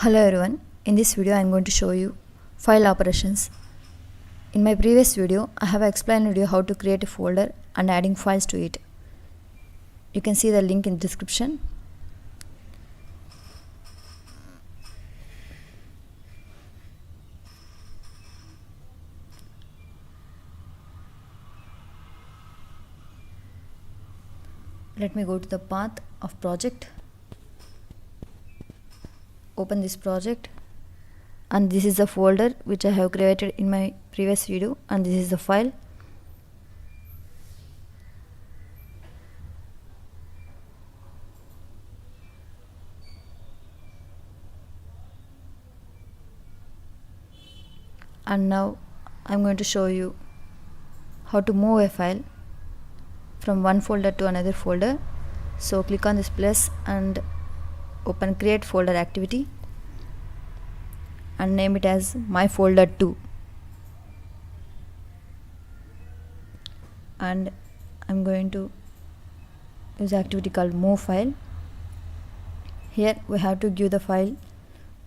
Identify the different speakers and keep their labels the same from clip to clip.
Speaker 1: Hello everyone, in this video I am going to show you file operations. In my previous video I have explained you how to create a folder and adding files to it. You can see the link in the description. Let me go to the path of project. Open this project, and this is the folder which I have created in my previous video, and this is the file. And now I'm going to show you how to move a file from one folder to another folder. So click on this plus and open create folder activity and name it as my folder 2, and I'm going to use activity called move file. Here we have to give the file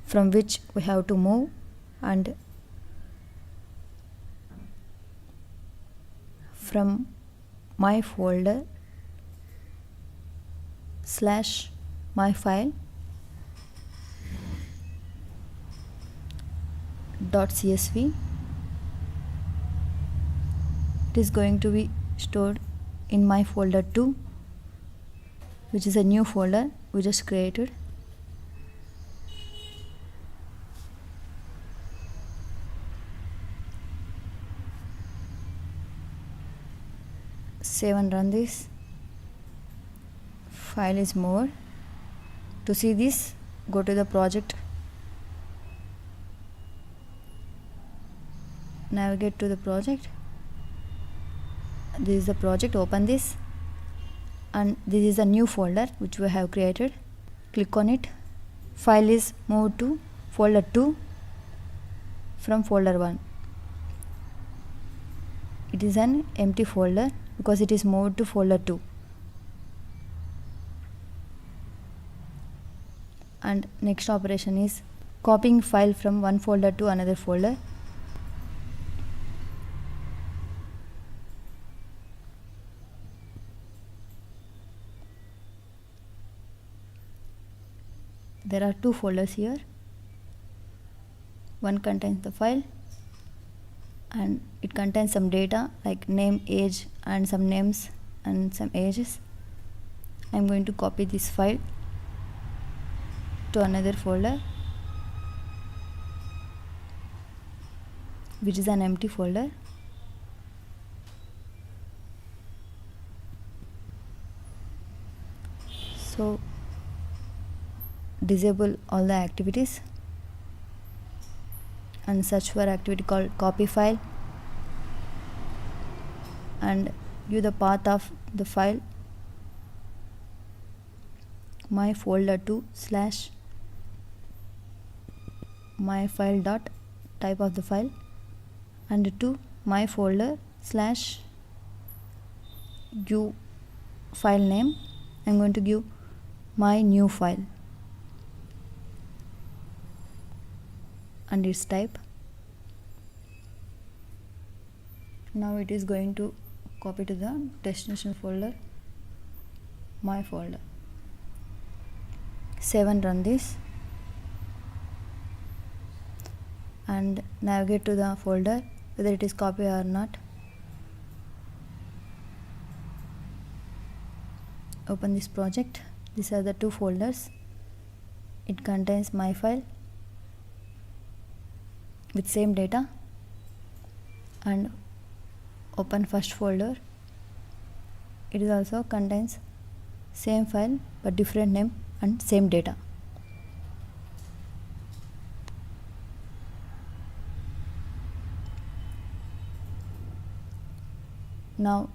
Speaker 1: from which we have to move, and from my folder / my file .csv. It is going to be stored in my folder 2, which is a new folder we just created. Save and run this. File is moved. To see this, go to the project, navigate to the project. This is the project, open this, and this is a new folder which we have created. Click on it. File is moved to folder 2 from folder 1. It is an empty folder because it is moved to folder 2. And next operation is copying file from one folder to another folder. There are two folders here. One contains the file and it contains some data like name, age, and some names and some ages. I am going to copy this file to another folder, which is an empty folder. So disable all the activities and search for activity called copy file, and give the path of the file my folder 2 / my file dot type of the file, and to my folder / give file name. I'm going to give my new file and its type. Now it is going to copy to the destination folder, my folder. Save and run this, and navigate to the folder whether it is copied or not. Open this project. These are the two folders. It contains my file with same data, and open first folder. It is also contains same file but different name and same data. Now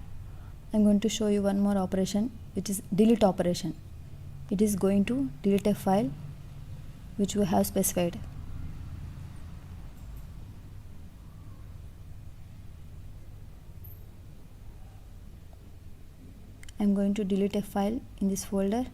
Speaker 1: I'm going to show you one more operation, which is delete operation. It is going to delete a file which we have specified. I'm going to delete a file in this folder.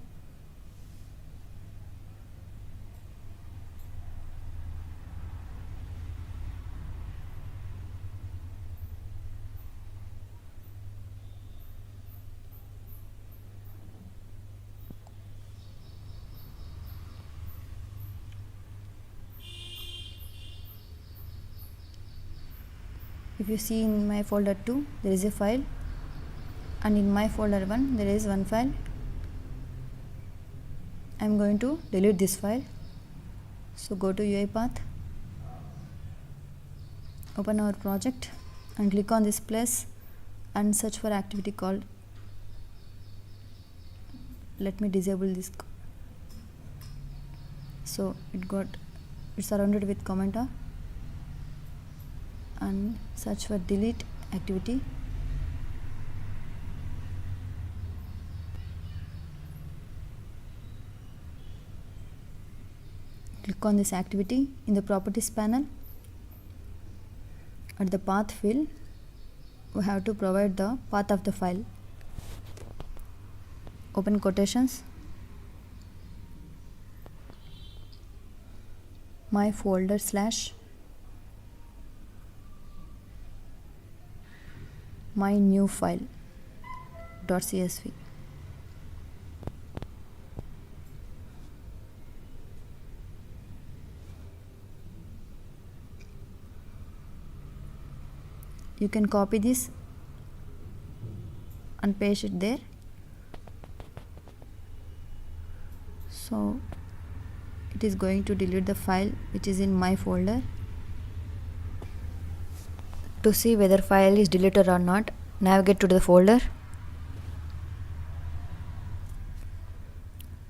Speaker 1: if you see in my folder 2 there is a file, and in my folder 1 there is one file. I am going to delete this file. So go to UiPath, open our project and click on this plus and search for activity called, let me disable this. So it's surrounded with commenter, and search for delete activity. Click on this activity. In the properties panel, at the path field, we have to provide the path of the file. Open quotations, my folder slash my new file .csv. You can copy this and paste it there. So it is going to delete the file which is in my folder. To see whether file is deleted or not, navigate to the folder,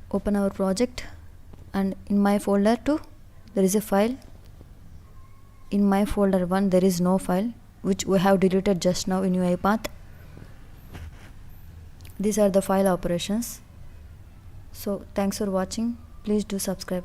Speaker 1: open our project, and in my folder 2 there is a file. In my folder 1 there is no file, which we have deleted just now in UiPath. These are the file operations. So thanks for watching. Please do subscribe.